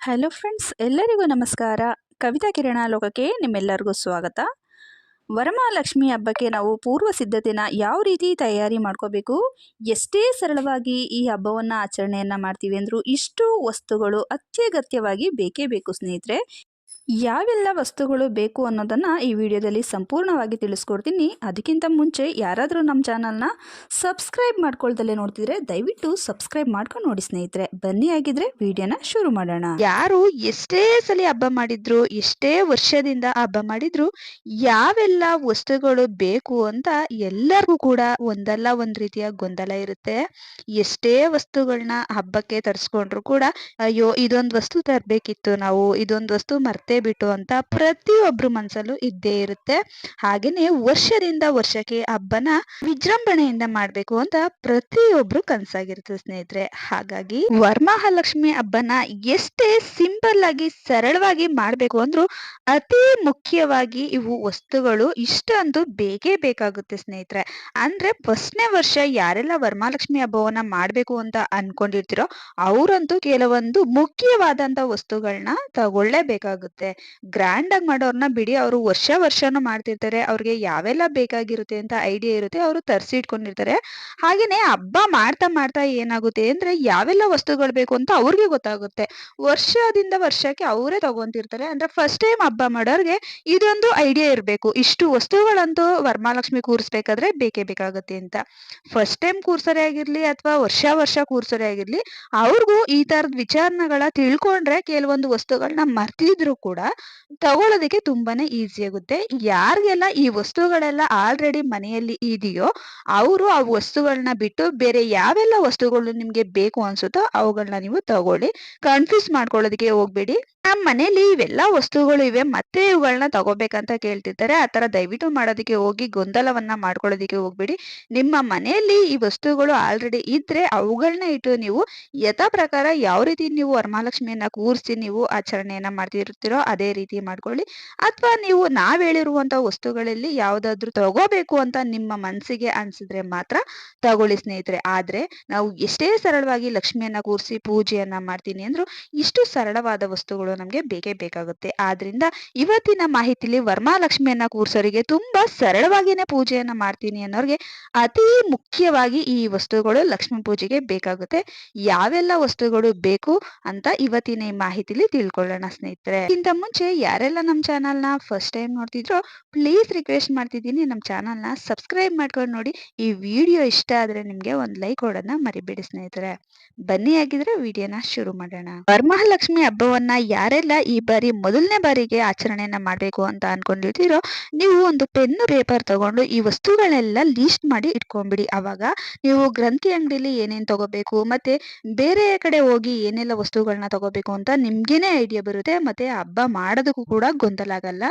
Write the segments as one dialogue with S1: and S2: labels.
S1: Hello friends, ಎಲ್ಲರಿಗೂ ನಮಸ್ಕಾರ. ಕವಿತಾ ಕಿರಣ ಲೋಕಕ್ಕೆ ನಿಮ್ಮೆಲ್ಲರಿಗೂ ಸ್ವಾಗತ. ವರಮಹಾಲಕ್ಷ್ಮಿ ಹಬ್ಬಕ್ಕೆ ನಾವು ಪೂರ್ವ ಸಿದ್ಧತೆನ ಯಾವ ರೀತಿ ತಯಾರಿ ಮಾಡ್ಕೋಬೇಕು, ಎಷ್ಟೇ ಸರಳವಾಗಿ ಈ ಹಬ್ಬವನ್ನು ಆಚರಣೆಯನ್ನು ಮಾಡ್ತೀವಿ ಅಂದರೂ ಇಷ್ಟು ವಸ್ತುಗಳು ಅತ್ಯಗತ್ಯವಾಗಿ ಬೇಕೇ ಬೇಕು ಸ್ನೇಹಿತರೆ. ಯಾವೆಲ್ಲ ವಸ್ತುಗಳು ಬೇಕು ಅನ್ನೋದನ್ನು ಈ ವಿಡಿಯೋದಲ್ಲಿ ಸಂಪೂರ್ಣವಾಗಿ ತಿಳಿಸ್ಕೊಡ್ತೀನಿ. ಅದಕ್ಕಿಂತ ಮುಂಚೆ ಯಾರಾದರೂ ನಮ್ಮ ಚಾನಲ್ನ ಸಬ್ಸ್ಕ್ರೈಬ್ ಮಾಡ್ಕೊಳ್ದಲ್ಲೇ ನೋಡ್ತಿದ್ರೆ ದಯವಿಟ್ಟು ಸಬ್ಸ್ಕ್ರೈಬ್ ಮಾಡ್ಕೊಂಡು ನೋಡಿ ಸ್ನೇಹಿತರೆ. ಬನ್ನಿ ಆಗಿದ್ರೆ ವಿಡಿಯೋನ ಶುರು ಮಾಡೋಣ.
S2: ಯಾರು ಎಷ್ಟೇ ಸಲ ಹಬ್ಬ ಮಾಡಿದ್ರು, ಎಷ್ಟೇ ವರ್ಷದಿಂದ ಹಬ್ಬ ಮಾಡಿದ್ರು, ಯಾವೆಲ್ಲ ವಸ್ತುಗಳು ಬೇಕು ಅಂತ ಎಲ್ಲರಿಗೂ ಕೂಡ ಒಂದಲ್ಲ ಒಂದ್ ರೀತಿಯ ಗೊಂದಲ ಇರುತ್ತೆ. ಎಷ್ಟೇ ವಸ್ತುಗಳನ್ನ ಹಬ್ಬಕ್ಕೆ ತರಿಸ್ಕೊಂಡ್ರು ಕೂಡ ಅಯ್ಯೋ ಇದೊಂದು ವಸ್ತು ತರಬೇಕಿತ್ತು, ನಾವು ಇದೊಂದು ವಸ್ತು ಮರ್ತೇ ಬಿಟ್ಟು ಅಂತ ಪ್ರತಿಯೊಬ್ರು ಮನ್ಸಲ್ಲೂ ಇದ್ದೇ ಇರುತ್ತೆ. ಹಾಗೇನೆ ವರ್ಷದಿಂದ ವರ್ಷಕ್ಕೆ ಹಬ್ಬನ ವಿಜೃಂಭಣೆಯಿಂದ ಮಾಡ್ಬೇಕು ಅಂತ ಪ್ರತಿಯೊಬ್ರು ಕನ್ಸಾಗಿರ್ತದೆ ಸ್ನೇಹಿತರೆ. ಹಾಗಾಗಿ ವರಮಹಾಲಕ್ಷ್ಮಿ ಹಬ್ಬನ ಎಷ್ಟೇ ಸಿಂಪಲ್ ಆಗಿ ಸರಳವಾಗಿ ಮಾಡ್ಬೇಕು ಅಂದ್ರು ಅತಿ ಮುಖ್ಯವಾಗಿ ಇವು ವಸ್ತುಗಳು ಇಷ್ಟಂತೂ ಬೇಕೇ ಬೇಕಾಗುತ್ತೆ ಸ್ನೇಹಿತರೆ. ಅಂದ್ರೆ ಫಸ್ಟ್ನೇ ವರ್ಷ ಯಾರೆಲ್ಲ ವರಮಹಾಲಕ್ಷ್ಮಿ ಹಬ್ಬವನ್ನ ಮಾಡ್ಬೇಕು ಅಂತ ಅನ್ಕೊಂಡಿರ್ತೀರೋ ಅವರಂತೂ ಕೆಲವೊಂದು ಮುಖ್ಯವಾದಂತ ವಸ್ತುಗಳನ್ನ ತಗೊಳ್ಳೇಬೇಕಾಗುತ್ತೆ. ಗ್ರ್ಯಾಂಡ್ ಆಗಿ ಮಾಡೋರ್ನ ಬಿಡಿ, ಅವರು ವರ್ಷನೂ ಮಾಡ್ತಿರ್ತಾರೆ, ಅವ್ರಿಗೆ ಯಾವೆಲ್ಲ ಬೇಕಾಗಿರುತ್ತೆ ಅಂತ ಐಡಿಯಾ ಇರುತ್ತೆ, ಅವರು ತರಿಸಿ ಇಟ್ಕೊಂಡಿರ್ತಾರೆ. ಹಾಗೇನೆ ಹಬ್ಬ ಮಾಡ್ತಾ ಮಾಡ್ತಾ ಏನಾಗುತ್ತೆ ಅಂದ್ರೆ ಯಾವೆಲ್ಲ ವಸ್ತುಗಳು ಬೇಕು ಅಂತ ಅವ್ರಿಗೆ ಗೊತ್ತಾಗುತ್ತೆ. ವರ್ಷದಿಂದ ವರ್ಷಕ್ಕೆ ಅವರೇ ತಗೊಂತಿರ್ತಾರೆ. ಅಂದ್ರೆ ಫಸ್ಟ್ ಟೈಮ್ ಹಬ್ಬ ಮಾಡೋರ್ಗೆ ಇದೊಂದು ಐಡಿಯಾ ಇರಬೇಕು, ಇಷ್ಟು ವಸ್ತುಗಳಂತೂ ವರಮಹಾಲಕ್ಷ್ಮಿ ಕೂರಿಸ್ಬೇಕಾದ್ರೆ ಬೇಕೇ ಬೇಕಾಗುತ್ತೆ ಅಂತ. ಫಸ್ಟ್ ಟೈಮ್ ಕೂರ್ಸೋರೇ ಆಗಿರ್ಲಿ ಅಥವಾ ವರ್ಷ ಕೂರ್ಸೋರೇ ಆಗಿರ್ಲಿ, ಅವ್ರಿಗೂ ಈ ತರದ ವಿಚಾರಗಳ ತಿಳ್ಕೊಂಡ್ರೆ ಕೆಲವೊಂದು ವಸ್ತುಗಳನ್ನ ಮರ್ತಿದ್ರು ಕೂಡ ತಗೊಳ್ಳೋದಕ್ಕೆ ತುಂಬಾನೇ ಈಸಿ ಆಗುತ್ತೆ. ಯಾರಿಗೆಲ್ಲ ಈ ವಸ್ತುಗಳೆಲ್ಲ ಆಲ್ರೆಡಿ ಮನೆಯಲ್ಲಿ ಇದೆಯೋ ಅವರು ಆ ವಸ್ತುಗಳನ್ನ ಬಿಟ್ಟು ಬೇರೆ ಯಾವೆಲ್ಲ ವಸ್ತುಗಳು ನಿಮ್ಗೆ ಬೇಕು ಅನ್ಸುತ್ತೋ ಅವುಗಳನ್ನ ನೀವು ತಗೊಳ್ಳಿ. ಕನ್ಫ್ಯೂಸ್ ಮಾಡ್ಕೊಳ್ಳೋದಕ್ಕೆ ಹೋಗ್ಬೇಡಿ. ನಮ್ಮ ಮನೇಲಿ ಇವೆಲ್ಲ ವಸ್ತುಗಳು ಇವೆ, ಮತ್ತೆ ಇವುಗಳನ್ನ ತಗೋಬೇಕಂತ ಕೇಳ್ತಿರ್ತಾರೆ. ಆತರ ದಯವಿಟ್ಟು ಮಾಡೋದಕ್ಕೆ ಹೋಗಿ ಗೊಂದಲವನ್ನ ಮಾಡ್ಕೊಳ್ಳೋದಕ್ಕೆ ಹೋಗ್ಬೇಡಿ. ನಿಮ್ಮ ಮನೆಯಲ್ಲಿ ಈ ವಸ್ತುಗಳು ಆಲ್ರೆಡಿ ಇದ್ರೆ ಅವುಗಳನ್ನ ಇಟ್ಟು ನೀವು ಯಥಾ ಪ್ರಕಾರ ಯಾವ ರೀತಿ ನೀವು ವರಮಹಾಲಕ್ಷ್ಮಿಯನ್ನ ಕೂರಿಸಿ ನೀವು ಆಚರಣೆಯನ್ನ ಮಾಡ್ತಿರ್ತೀರೋ ಅದೇ ರೀತಿ ಮಾಡ್ಕೊಳ್ಳಿ. ಅಥವಾ ನೀವು ನಾವ್ ಹೇಳಿರುವಂತ ವಸ್ತುಗಳಲ್ಲಿ ಯಾವ್ದಾದ್ರು ತಗೋಬೇಕು ಅಂತ ನಿಮ್ಮ ಮನಸ್ಸಿಗೆ ಅನ್ಸಿದ್ರೆ ಮಾತ್ರ ತಗೊಳ್ಳಿ ಸ್ನೇಹಿತರೆ. ಆದ್ರೆ ನಾವು ಎಷ್ಟೇ ಸರಳವಾಗಿ ಲಕ್ಷ್ಮಿಯನ್ನ ಕೂರಿಸಿ ಪೂಜೆಯನ್ನ ಮಾಡ್ತೀನಿ ಅಂದ್ರು ಇಷ್ಟು ಸರಳವಾದ ವಸ್ತುಗಳು ನಮ್ಗೆ ಬೇಕೇ ಬೇಕಾಗುತ್ತೆ. ಆದ್ರಿಂದ ಇವತ್ತಿನ ಮಾಹಿತಿಲಿ ವರಮಹಾಲಕ್ಷ್ಮಿಯನ್ನ ಕೂರ್ಸೋರಿಗೆ ತುಂಬಾ ಸರಳವಾಗಿನೇ ಪೂಜೆಯನ್ನ ಮಾಡ್ತೀನಿ ಅನ್ನೋರ್ಗೆ ಅತಿ ಮುಖ್ಯವಾಗಿ ಈ ವಸ್ತುಗಳು ಲಕ್ಷ್ಮೀ ಪೂಜೆಗೆ ಬೇಕಾಗುತ್ತೆ. ಯಾವೆಲ್ಲ ವಸ್ತುಗಳು ಬೇಕು ಅಂತ ಇವತ್ತಿನ ಈ ಮಾಹಿತಿಲಿ ತಿಳ್ಕೊಳ್ಳೋಣ ಸ್ನೇಹಿತರೆ. ಇಂತ ಮುಂಚೆ ಯಾರೆಲ್ಲ ನಮ್ಮ ಚಾನಲ್ನ ಫಸ್ಟ್ ಟೈಮ್ ನೋಡ್ತಿದ್ರೋ ಪ್ಲೀಸ್ ರಿಕ್ವೆಸ್ಟ್ ಮಾಡ್ತಿದ್ದೀನಿ, ನಮ್ಮ ಚಾನಲ್ನ ಸಬ್ಸ್ಕ್ರೈಬ್ ಮಾಡ್ಕೊಂಡು ನೋಡಿ. ಈ ವಿಡಿಯೋ ಇಷ್ಟ ಆದ್ರೆ ನಿಮ್ಗೆ ಒಂದ್ ಲೈಕ್ ಕೊಡೋದನ್ನ ಮರಿಬೇಡಿ ಸ್ನೇಹಿತರೆ. ಬನ್ನಿ ಆಗಿದ್ರೆ ವಿಡಿಯೋನ ಶುರು ಮಾಡೋಣ. ವರಮಹಾಲಕ್ಷ್ಮಿ ಹಬ್ಬವನ್ನ ಯಾರೆಲ್ಲ ಈ ಬಾರಿ ಮೊದಲನೇ ಬಾರಿಗೆ ಆಚರಣೆಯನ್ನ ಮಾಡ್ಬೇಕು ಅಂತ ಅನ್ಕೊಂಡಿರ್ತೀರೋ ನೀವು ಒಂದು ಪೆನ್ನು ಪೇಪರ್ ತಗೊಂಡು ಈ ವಸ್ತುಗಳನ್ನೆಲ್ಲ ಲೀಸ್ಟ್ ಮಾಡಿ ಇಟ್ಕೊಂಡ್ಬಿಡಿ. ಅವಾಗ ನೀವು ಗ್ರಂಥಿ ಅಂಗಡಿಲಿ ಏನೇನ್ ತಗೋಬೇಕು ಮತ್ತೆ ಬೇರೆ ಕಡೆ ಹೋಗಿ ಏನೆಲ್ಲ ವಸ್ತುಗಳನ್ನ ತಗೋಬೇಕು ಅಂತ ನಿಮ್ಗೇನೆ ಐಡಿಯಾ ಬರುತ್ತೆ. ಮತ್ತೆ ಹಬ್ಬ ಮಾಡೋದಕ್ಕೂ ಕೂಡ ಗೊಂದಲ ಆಗಲ್ಲ.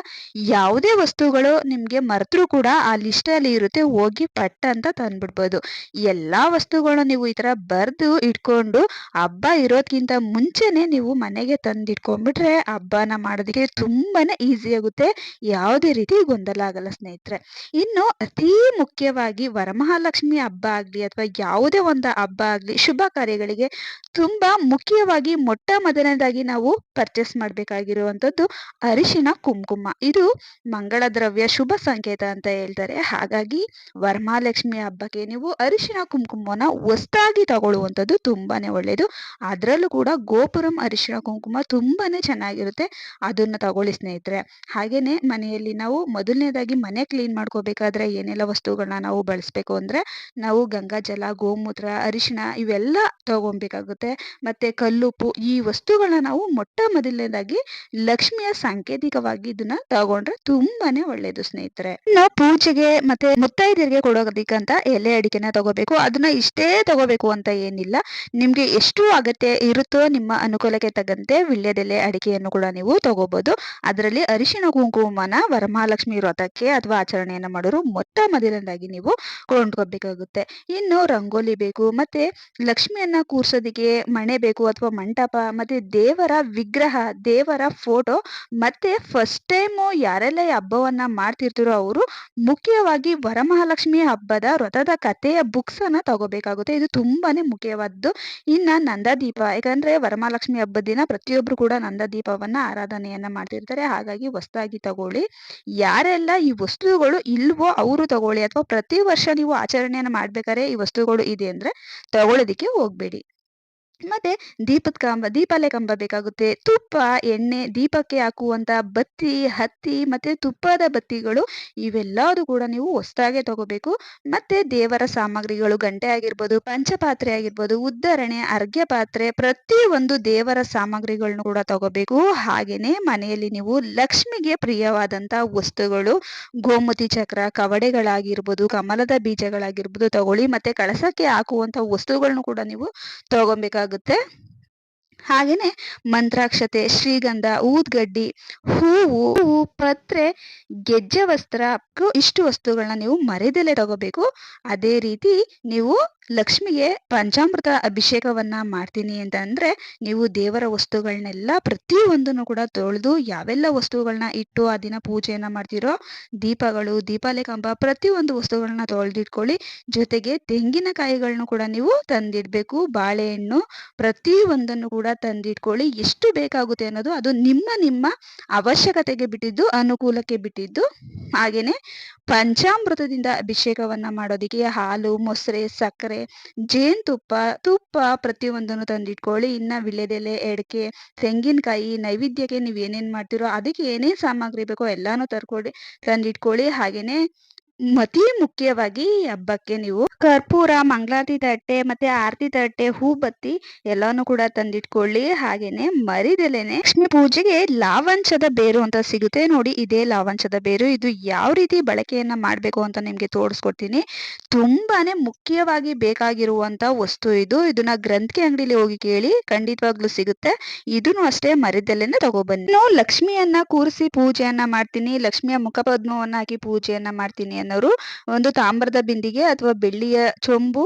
S2: ಯಾವುದೇ ವಸ್ತುಗಳು ನಿಮ್ಗೆ ಮರೆತರೂ ಕೂಡ ಆ ಲಿಸ್ಟ್ ಅಲ್ಲಿ ಇರುತ್ತೆ, ಹೋಗಿ ಪಟ್ ಅಂತ ತಂದ್ಬಿಡ್ಬೋದು. ಎಲ್ಲಾ ವಸ್ತುಗಳು ನೀವು ಈ ತರ ಬರ್ದು ಇಟ್ಕೊಂಡು ಹಬ್ಬ ಇರೋದ್ಕಿಂತ ಮುಂಚೆನೆ ನೀವು ಮನೆಗೆ ತಂದಿಟ್ಕೊಂಡ್ಬಿಟ್ರೆ ಹಬ್ಬನ ಮಾಡೋದಕ್ಕೆ ತುಂಬಾನೇ ಈಸಿ ಆಗುತ್ತೆ. ಯಾವುದೇ ರೀತಿ ಗೊಂದಲ ಆಗಲ್ಲ ಸ್ನೇಹಿತರೆ. ಇನ್ನು ಅತಿ ಮುಖ್ಯವಾಗಿ ವರಮಹಾಲಕ್ಷ್ಮಿ ಹಬ್ಬ ಆಗ್ಲಿ ಅಥವಾ ಯಾವುದೇ ಒಂದು ಹಬ್ಬ ಆಗ್ಲಿ ಶುಭ ಕಾರ್ಯಗಳಿಗೆ ತುಂಬಾ ಮುಖ್ಯವಾಗಿ ಮೊಟ್ಟ ಮೊದಲನೇದಾಗಿ ನಾವು ಪರ್ಚೇಸ್ ಮಾಡ್ಬೇಕಾಗಿರುವಂತದ್ದು ಅರಿಶಿನ ಕುಂಕುಮ. ಇದು ಮಂಗಳ ದ್ರವ್ಯ, ಶುಭ ಸಂಕೇತ ಅಂತ ಹೇಳ್ತಾರೆ. ಹಾಗಾಗಿ ವರಮಹಾಲಕ್ಷ್ಮಿ ಹಬ್ಬಕ್ಕೆ ನೀವು ಅರಿಶಿನ ಕುಂಕುಮನ ಹೊಸದಾಗಿ ತಗೊಳ್ಳುವಂಥದ್ದು ತುಂಬಾನೇ ಒಳ್ಳೇದು. ಅದರಲ್ಲೂ ಕೂಡ ಗೋಪುರಂ ಅರಿಶಿನ ಕುಂಕುಮ ತುಂಬಾನೇ ಚೆನ್ನಾಗಿರುತ್ತೆ, ಅದನ್ನ ತಗೊಳ್ಳಿ ಸ್ನೇಹಿತರೆ. ಹಾಗೇನೆ ಮನೆಯಲ್ಲಿ ನಾವು ಮೊದಲನೇದಾಗಿ ಮನೆ ಕ್ಲೀನ್ ಮಾಡ್ಕೋಬೇಕಾದ್ರೆ ಏನೆಲ್ಲ ವಸ್ತುಗಳನ್ನ ನಾವು ಬಳಸ್ಬೇಕು ಅಂದ್ರೆ ನಾವು ಗಂಗಾ ಜಲ, ಗೋಮೂತ್ರ, ಅರಿಶಿನ ಇವೆಲ್ಲ ತಗೊಬೇಕಾಗುತ್ತೆ. ಮತ್ತೆ ಕಲ್ಲುಪ್ಪು, ಈ ವಸ್ತುಗಳನ್ನ ನಾವು ಮೊಟ್ಟ ಮೊದಲನೇದಾಗಿ ಲಕ್ಷ್ಮಿಯ ಸಾಂಕೇತಿಕವಾಗಿ ಇದನ್ನ ತಗೊಂಡ್ರೆ ತುಂಬಾನೇ ಒಳ್ಳೇದು ಸ್ನೇಹಿತರೆ. ನಾವು ಪೂಜೆಗೆ ಮತ್ತೆ ಮುತ್ತೈದರಿಗೆ ಕೊಡೋದಕ್ಕಂತ ಎಲೆ ಅಡಿಕೆನ ತಗೋಬೇಕು. ಅದನ್ನ ಇಷ್ಟೇ ತಗೋಬೇಕು ಅಂತ ಏನಿಲ್ಲ, ನಿಮ್ಗೆ ಎಷ್ಟು ಅಗತ್ಯ ಇರುತ್ತೋ ನಿಮ್ಮ ಅನುಕೂಲಕ್ಕೆ ತಕ್ಕಂತೆ ವಿಳ್ಯದೆಲೆ, ಅಡಿಕೆಯನ್ನು ಕೂಡ ನೀವು ತಗೋಬಹುದು. ಅದರಲ್ಲಿ ಅರಿಶಿಣ ಕುಂಕುಮನ ವರಮಹಾಲಕ್ಷ್ಮಿ ವ್ರತಕ್ಕೆ ಅಥವಾ ಆಚರಣೆಯನ್ನ ಮಾಡೋರು ಮೊದಲನೇದಾಗಿ ನೀವು ಕೊಂಡ್ಕೋಬೇಕಾಗುತ್ತೆ. ಇನ್ನು ರಂಗೋಲಿ ಬೇಕು, ಮತ್ತೆ ಲಕ್ಷ್ಮಿಯನ್ನ ಕೂರ್ಸೋದಿಕ್ಕೆ ಮಣೆ ಬೇಕು ಅಥವಾ ಮಂಟಪ, ಮತ್ತೆ ದೇವರ ವಿಗ್ರಹ, ದೇವರ ಫೋಟೋ, ಮತ್ತೆ ಫಸ್ಟ್ ಟೈಮು ಯಾರೆಲ್ಲ ಈ ಹಬ್ಬವನ್ನ ಮಾಡ್ತಿರ್ತೀರೋ ಅವರು ಮುಖ್ಯವಾಗಿ ವರಮಹಾಲಕ್ಷ್ಮಿ ಹಬ್ಬದ ವ್ರತದ ಕಥೆಯ ಬುಕ್ಸ್ ಅನ್ನ ತಗೋಬೇಕಾಗುತ್ತೆ. ಇದು ತುಂಬಾನೇ ಮುಖ್ಯವಾದ್ದು. ಇನ್ನ ನಂದಾದೀಪ, ಯಾಕಂದ್ರೆ ವರಮಹಾಲಕ್ಷ್ಮಿ ಹಬ್ಬದ ದಿನ ಪ್ರತಿಯೊಬ್ರು ಕೂಡ ನಂದಾದೀಪವನ್ನ ಆರಾಧನೆಯನ್ನ ಮಾಡ್ತಿರ್ತಾರೆ. ಹಾಗಾಗಿ ಹೊಸದಾಗಿ ತಗೊಳ್ಳಿ. ಯಾರೆಲ್ಲ ಈ ವಸ್ತುಗಳು ಇಲ್ವೋ ಅವರು ತಗೊಳ್ಳಿ, ಅಥವಾ ಪ್ರತಿ ವರ್ಷ ನೀವು ಆಚರಣೆಯನ್ನ ಮಾಡ್ಬೇಕಾದ್ರೆ ಈ ವಸ್ತುಗಳು ಇದೆ ಅಂದ್ರೆ ತಗೊಳ್ಳೋದಿಕ್ಕೆ ಹೋಗ್ಬೇಡಿ. ಮತ್ತೆ ದೀಪಾಲೆ ಕಂಬ ಬೇಕಾಗುತ್ತೆ. ತುಪ್ಪ, ಎಣ್ಣೆ, ದೀಪಕ್ಕೆ ಹಾಕುವಂತ ಬತ್ತಿ, ಹತ್ತಿ, ಮತ್ತೆ ತುಪ್ಪದ ಬತ್ತಿಗಳು ಇವೆಲ್ಲದೂ ಕೂಡ ನೀವು ಹೊಸದಾಗೆ ತಗೋಬೇಕು. ಮತ್ತೆ ದೇವರ ಸಾಮಗ್ರಿಗಳು, ಗಂಟೆ ಆಗಿರ್ಬೋದು, ಪಂಚಪಾತ್ರೆ ಆಗಿರ್ಬೋದು, ಉದ್ದರಣೆ, ಅರ್ಘ್ಯ ಪಾತ್ರೆ, ಪ್ರತಿಯೊಂದು ದೇವರ ಸಾಮಗ್ರಿಗಳನ್ನು ಕೂಡ ತಗೋಬೇಕು. ಹಾಗೇನೆ ಮನೆಯಲ್ಲಿ ನೀವು ಲಕ್ಷ್ಮಿಗೆ ಪ್ರಿಯವಾದಂತ ವಸ್ತುಗಳು, ಗೋಮತಿ ಚಕ್ರ, ಕವಡೆಗಳಾಗಿರ್ಬೋದು, ಕಮಲದ ಬೀಜಗಳಾಗಿರ್ಬೋದು ತಗೊಳ್ಳಿ. ಮತ್ತೆ ಕಳಸಕ್ಕೆ ಹಾಕುವಂತ ವಸ್ತುಗಳನ್ನು ಕೂಡ ನೀವು ತಗೊಬೇಕಾಗುತ್ತೆ. ಹಾಗೇನೆ ಮಂತ್ರಾಕ್ಷತೆ, ಶ್ರೀಗಂಧ, ಊದ್ಗಡ್ಡಿ, ಹೂವು, ಪತ್ರೆ, ಗೆಜ್ಜೆ ವಸ್ತ್ರ, ಇಷ್ಟು ವಸ್ತುಗಳನ್ನ ನೀವು ಮರೆಯದಲ್ಲೇ ತಗೋಬೇಕು. ಅದೇ ರೀತಿ ನೀವು ಲಕ್ಷ್ಮಿಗೆ ಪಂಚಾಮೃತ ಅಭಿಷೇಕವನ್ನ ಮಾಡ್ತೀನಿ ಅಂತ ಅಂದ್ರೆ ನೀವು ದೇವರ ವಸ್ತುಗಳನ್ನೆಲ್ಲ ಪ್ರತಿಯೊಂದನ್ನು ಕೂಡ ತೊಳೆದು ಯಾವೆಲ್ಲ ವಸ್ತುಗಳನ್ನ ಇಟ್ಟು ಆ ದಿನ ಪೂಜೆಯನ್ನ ಮಾಡ್ತಿರೋ, ದೀಪಗಳು, ದೀಪಾಲೆ ಕಂಬ, ಪ್ರತಿಯೊಂದು ವಸ್ತುಗಳನ್ನ ತೊಳೆದಿಟ್ಕೊಳ್ಳಿ. ಜೊತೆಗೆ ತೆಂಗಿನಕಾಯಿಗಳನ್ನು ಕೂಡ ನೀವು ತಂದಿಡ್ಬೇಕು. ಬಾಳೆಹಣ್ಣು, ಪ್ರತಿಯೊಂದನ್ನು ಕೂಡ ತಂದಿಟ್ಕೊಳ್ಳಿ. ಎಷ್ಟು ಬೇಕಾಗುತ್ತೆ ಅನ್ನೋದು ಅದು ನಿಮ್ಮ ಅವಶ್ಯಕತೆಗೆ ಬಿಟ್ಟಿದ್ದು, ಅನುಕೂಲಕ್ಕೆ ಬಿಟ್ಟಿದ್ದು. ಹಾಗೇನೆ ಪಂಚಾಮೃತದಿಂದ ಅಭಿಷೇಕವನ್ನ ಮಾಡೋದಿಕ್ಕೆ ಹಾಲು, ಮೊಸರೆ, ಸಕ್ಕರೆ, ಜೇನುತುಪ್ಪ, ತುಪ್ಪ ಪ್ರತಿಯೊಂದನ್ನು ತಂದಿಟ್ಕೊಳ್ಳಿ. ಇನ್ನ ವಿಳ್ಯದೆಲೆ, ಎಡಕೆ, ತೆಂಗಿನಕಾಯಿ, ನೈವೇದ್ಯಕ್ಕೆ ನೀವು ಏನೇನ್ ಮಾಡ್ತಿರೋ ಅದಕ್ಕೆ ಏನೇನ್ ಸಾಮಗ್ರಿ ಬೇಕೋ ಎಲ್ಲಾನು ತಂದಿಟ್ಕೊಳ್ಳಿ. ಹಾಗೇನೆ ಅತಿ ಮುಖ್ಯವಾಗಿ ಈ ಹಬ್ಬಕ್ಕೆ ನೀವು ಕರ್ಪೂರ, ಮಂಗಳಾರತಿ ತಟ್ಟೆ, ಮತ್ತೆ ಆರತಿ ತಟ್ಟೆ, ಹೂಬತ್ತಿ ಎಲ್ಲಾನು ಕೂಡ ತಂದಿಟ್ಕೊಳ್ಳಿ. ಹಾಗೇನೆ ಮರಿದೆಲೆನೆ ಲಕ್ಷ್ಮಿ ಪೂಜೆಗೆ ಲಾವಂಚದ ಬೇರು ಅಂತ ಸಿಗುತ್ತೆ ನೋಡಿ, ಇದೇ ಲಾವಂಚದ ಬೇರು. ಇದು ಯಾವ ರೀತಿ ಬಳಕೆಯನ್ನ ಮಾಡ್ಬೇಕು ಅಂತ ನಿಮ್ಗೆ ತೋರಿಸ್ಕೊಡ್ತೀನಿ. ತುಂಬಾನೇ ಮುಖ್ಯವಾಗಿ ಬೇಕಾಗಿರುವಂತ ವಸ್ತು ಇದು. ಇದನ್ನ ಗ್ರಂಥಿಗೆ ಅಂಗಡಿಲಿ ಹೋಗಿ ಕೇಳಿ, ಖಂಡಿತವಾಗ್ಲೂ ಸಿಗುತ್ತೆ. ಇದನ್ನು ಅಷ್ಟೇ ಮರಿದೆಲೆನೆ ತಗೊಬನ್ನಿ. ಇನ್ನು ಲಕ್ಷ್ಮಿಯನ್ನ ಕೂರಿಸಿ ಪೂಜೆಯನ್ನ ಮಾಡ್ತೀನಿ, ಲಕ್ಷ್ಮಿಯ ಮುಖಪದ್ಮವನ್ನ ಹಾಕಿ ಪೂಜೆಯನ್ನ ಮಾಡ್ತೀನಿ ಅನ್ನೋರು ಒಂದು ತಾಮ್ರದ ಬಿಂದಿಗೆ ಅಥವಾ ಬೆಳ್ಳಿಯ ಚೊಂಬು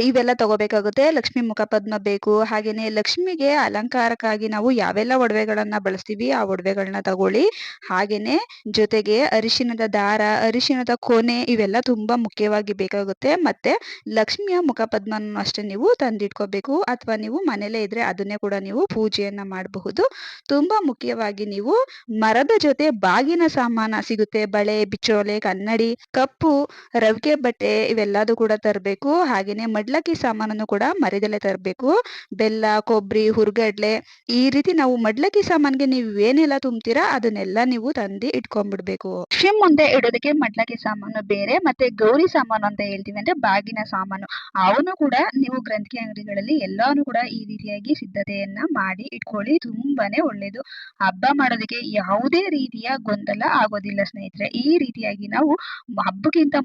S2: ಇವೆಲ್ಲ ತಗೋಬೇಕಾಗುತ್ತೆ. ಲಕ್ಷ್ಮಿ ಮುಖಪದ್ಮ ಬೇಕು. ಹಾಗೇನೆ ಲಕ್ಷ್ಮಿಗೆ ಅಲಂಕಾರಕ್ಕಾಗಿ ನಾವು ಯಾವೆಲ್ಲ ಒಡವೆಗಳನ್ನ ಬಳಸ್ತೀವಿ ಆ ಒಡವೆಗಳನ್ನ ತಗೊಳ್ಳಿ. ಹಾಗೇನೆ ಜೊತೆಗೆ ಅರಿಶಿಣದ ದಾರ, ಅರಿಶಿಣದ ಕೊನೆ ಇವೆಲ್ಲ ತುಂಬಾ ಮುಖ್ಯವಾಗಿ ಬೇಕಾಗುತ್ತೆ. ಮತ್ತೆ ಲಕ್ಷ್ಮಿಯ ಮುಖಪದ್ಮನ್ನು ಅಷ್ಟೇ ನೀವು ತಂದಿಟ್ಕೋಬೇಕು, ಅಥವಾ ನೀವು ಮನೇಲೇ ಇದ್ರೆ ಅದನ್ನೇ ಕೂಡ ನೀವು ಪೂಜೆಯನ್ನ ಮಾಡಬಹುದು. ತುಂಬಾ ಮುಖ್ಯವಾಗಿ ನೀವು ಮರದ ಜೊತೆ ಬಾಗಿನ ಸಾಮಾನ ಸಿಗುತ್ತೆ. ಬಳೆ, ಬಿಚ್ಚೋಲೆ, ಕನ್ನಡಿ, ಕಪ್ಪು, ರವಿಕೆ ಬಟ್ಟೆ ಇವೆಲ್ಲದೂ ಕೂಡ ತರಬೇಕು. ಹಾಗೇನೆ ಮಡ್ಲಕ್ಕಿ ಸಾಮಾನನ್ನು ಕೂಡ ಮರಿದಲ್ಲೇ ತರಬೇಕು. ಬೆಲ್ಲ, ಕೊಬ್ಬರಿ, ಹುರ್ಗಡ್ಲೆ, ಈ ರೀತಿ ನಾವು ಮಡ್ಲಕ್ಕಿ ಸಾಮಾನ್ಗೆ ನೀವು ಏನೆಲ್ಲ ತುಂಬ್ತೀರಾ ಅದನ್ನೆಲ್ಲ ನೀವು ತಂದು ಇಟ್ಕೊಂಡ್ಬಿಡ್ಬೇಕು. ಲಕ್ಷ್ಮಿ ಮುಂದೆ ಇಡೋದಕ್ಕೆ ಮಡ್ಲಕ್ಕಿ ಸಾಮಾನು ಬೇರೆ, ಮತ್ತೆ ಗೌರಿ ಸಾಮಾನು ಅಂತ ಹೇಳ್ತೀವಿ ಅಂದ್ರೆ ಬಾಗಿನ ಸಾಮಾನು, ಅವನು ಕೂಡ ನೀವು ಗ್ರಂಥಿಗೆ ಅಂಗಡಿಗಳಲ್ಲಿ ಎಲ್ಲಾನು ಕೂಡ ಈ ರೀತಿಯಾಗಿ ಸಿದ್ಧತೆಯನ್ನ ಮಾಡಿ ಇಟ್ಕೊಳ್ಳಿ. ತುಂಬಾನೇ ಒಳ್ಳೇದು. ಹಬ್ಬ ಮಾಡೋದಕ್ಕೆ ಯಾವುದೇ ರೀತಿಯ ಗೊಂದಲ ಆಗೋದಿಲ್ಲ ಸ್ನೇಹಿತರೆ. ಈ ರೀತಿಯಾಗಿ ನಾವು ಹಬ್ಬಕ್ಕಿಂತ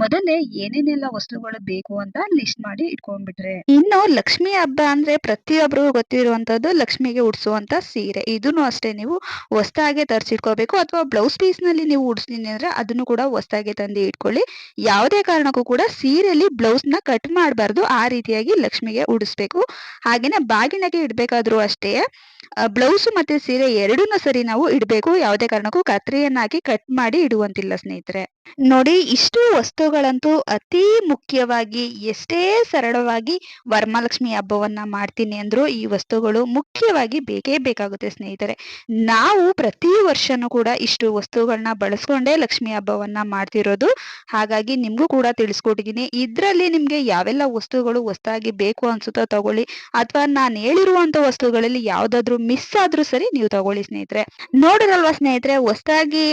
S2: ಮೊದಲೇ ಏನೇನೆಲ್ಲ ವಸ್ತುಗಳು ಬೇಕು ಅಂತ ಲಿಸ್ಟ್ ಮಾಡಿ ಇಟ್ಕೊಂಡ್ಬಿಟ್ರೆ. ಇನ್ನು ಲಕ್ಷ್ಮಿ ಹಬ್ಬ ಅಂದ್ರೆ ಪ್ರತಿಯೊಬ್ಬರಿಗೂ ಗೊತ್ತಿರುವಂತದ್ದು ಲಕ್ಷ್ಮಿಗೆ ಉಡ್ಸುವಂತ ಸೀರೆ. ಇದನ್ನು ಅಷ್ಟೇ ನೀವು ಹೊಸದಾಗೆ ತರಿಸಿಟ್ಕೋಬೇಕು, ಅಥವಾ ಬ್ಲೌಸ್ ಪೀಸ್ ನಲ್ಲಿ ನೀವು ಉಡ್ಸ್ತೀನಿ ಅಂದ್ರೆ ಅದನ್ನು ಕೂಡ ಹೊಸದಾಗೆ ತಂದು ಇಟ್ಕೊಳ್ಳಿ. ಯಾವುದೇ ಕಾರಣಕ್ಕೂ ಕೂಡ ಸೀರೆಯಲ್ಲಿ ಬ್ಲೌಸ್ ನ ಕಟ್ ಮಾಡಬಾರ್ದು, ಆ ರೀತಿಯಾಗಿ ಲಕ್ಷ್ಮಿಗೆ ಉಡಿಸ್ಬೇಕು. ಹಾಗೇನೆ ಬಾಗಿನಗೆ ಇಡ್ಬೇಕಾದ್ರೂ ಅಷ್ಟೇ ಬ್ಲೌಸ್ ಮತ್ತೆ ಸೀರೆ ಎರಡನ್ನೂ ಸರಿ ನಾವು ಇಡಬೇಕು. ಯಾವುದೇ ಕಾರಣಕ್ಕೂ ಕತ್ರಿಯನ್ನ ಹಾಕಿ ಕಟ್ ಮಾಡಿ ಇಡುವಂತಿಲ್ಲ ಸ್ನೇಹಿತರೆ. ನೋಡಿ, ಇಷ್ಟು ವಸ್ತುಗಳಂತೂ ಅತಿ ಮುಖ್ಯವಾಗಿ, ಎಷ್ಟೇ ಸರಳವಾಗಿ ವರಮಹಾಲಕ್ಷ್ಮಿ ಹಬ್ಬವನ್ನ ಮಾಡ್ತೀನಿ ಅಂದ್ರು ಈ ವಸ್ತುಗಳು ಮುಖ್ಯವಾಗಿ ಬೇಕೇ ಬೇಕಾಗುತ್ತೆ ಸ್ನೇಹಿತರೆ. ನಾವು ಪ್ರತಿ ವರ್ಷನೂ ಕೂಡ ಇಷ್ಟು ವಸ್ತುಗಳನ್ನ ಬಳಸ್ಕೊಂಡೇ ಲಕ್ಷ್ಮಿ ಹಬ್ಬವನ್ನ ಮಾಡ್ತಿರೋದು. ಹಾಗಾಗಿ ನಿಮ್ಗೂ ಕೂಡ ತಿಳಿಸ್ಕೊಟ್ಟಿದ್ದೀನಿ. ಇದ್ರಲ್ಲಿ ನಿಮ್ಗೆ ಯಾವೆಲ್ಲ ವಸ್ತುಗಳು ಹೊಸದಾಗಿ ಬೇಕು ಅನ್ಸುತ್ತೋ ತಗೊಳ್ಳಿ, ಅಥವಾ ನಾನು ಹೇಳಿರುವಂತ ವಸ್ತುಗಳಲ್ಲಿ ಯಾವ್ದಾದ್ರು ಮಿಸ್ ಆದ್ರೂ ಸರಿ ನೀವು ತಗೊಳ್ಳಿ ಸ್ನೇಹಿತರೆ. ನೋಡಿರಲ್ವಾ ಸ್ನೇಹಿತರೆ, ಹೊಸದಾಗಿ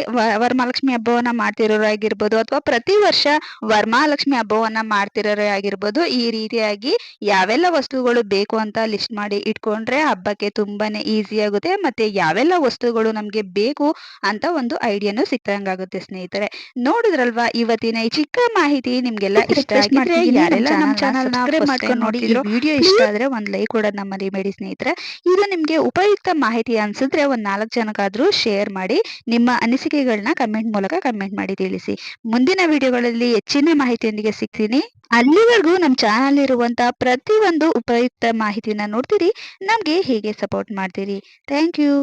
S2: ವರಮಹಾಲಕ್ಷ್ಮಿ ಹಬ್ಬವನ್ನ ಮಾಡ್ತಿರೋರಾಗಿ ಆಗಿರ್ಬೋದು ಅಥವಾ ಪ್ರತಿ ವರ್ಷ ವರಮಹಾಲಕ್ಷ್ಮಿ ಹಬ್ಬವನ್ನ ಮಾಡ್ತಿರೋರೇ ಆಗಿರ್ಬೋದು, ಈ ರೀತಿಯಾಗಿ ಯಾವೆಲ್ಲ ವಸ್ತುಗಳು ಬೇಕು ಅಂತ ಲಿಸ್ಟ್ ಮಾಡಿ ಇಟ್ಕೊಂಡ್ರೆ ಹಬ್ಬಕ್ಕೆ ತುಂಬಾನೇ ಈಸಿ ಆಗುತ್ತೆ. ಮತ್ತೆ ಯಾವೆಲ್ಲ ವಸ್ತುಗಳು ನಮ್ಗೆ ಬೇಕು ಅಂತ ಒಂದು ಐಡಿಯಾನು ಸಿಕ್ಕಂಗಾಗುತ್ತೆ ಸ್ನೇಹಿತರೆ. ನೋಡಿದ್ರಲ್ವಾ ಇವತ್ತಿನ ಈ ಚಿಕ್ಕ ಮಾಹಿತಿ ನಿಮ್ಗೆಲ್ಲ ಇಷ್ಟ ಆಗಿದ್ರೆ ಯಾರೆಲ್ಲ ನಮ್ಮ ಚಾನಲ್ ನ ಸಬ್ಸ್ಕ್ರೈಬ್ ಮಾಡ್ಕೊಂಡು ನೋಡಿದ್ರು, ವಿಡಿಯೋ ಇಷ್ಟ ಆದ್ರೆ ಒಂದ್ ಲೈಕ್ ಕೊಡೋದನ್ನ ಮರಿಬೇಡಿ ಸ್ನೇಹಿತರೆ. ಇದು ನಿಮ್ಗೆ ಉಪಯುಕ್ತ ಮಾಹಿತಿ ಅನ್ಸಿದ್ರೆ ಒಂದ್ 4 ಜನಕ್ಕಾದ್ರೂ ಶೇರ್ ಮಾಡಿ. ನಿಮ್ಮ ಅನಿಸಿಕೆಗಳನ್ನ ಕಮೆಂಟ್ ಮೂಲಕ ಕಮೆಂಟ್ ಮಾಡಿ ತಿಳಿಸಿ. ಮುಂದಿನ ವಿಡಿಯೋಗಳಲ್ಲಿ ಹೆಚ್ಚಿನ ಮಾಹಿತಿಯೊಂದಿಗೆ ಸಿಗ್ತೀನಿ. ಅಲ್ಲಿವರೆಗೂ ನಮ್ಮ ಚಾನಲ್ ಇರುವಂತ ಪ್ರತಿಯೊಂದು ಉಪಯುಕ್ತ ಮಾಹಿತಿನ ನೋಡ್ತೀರಿ, ನಮ್ಗೆ ಹೀಗೆ ಸಪೋರ್ಟ್ ಮಾಡ್ತೀರಿ. Thank you.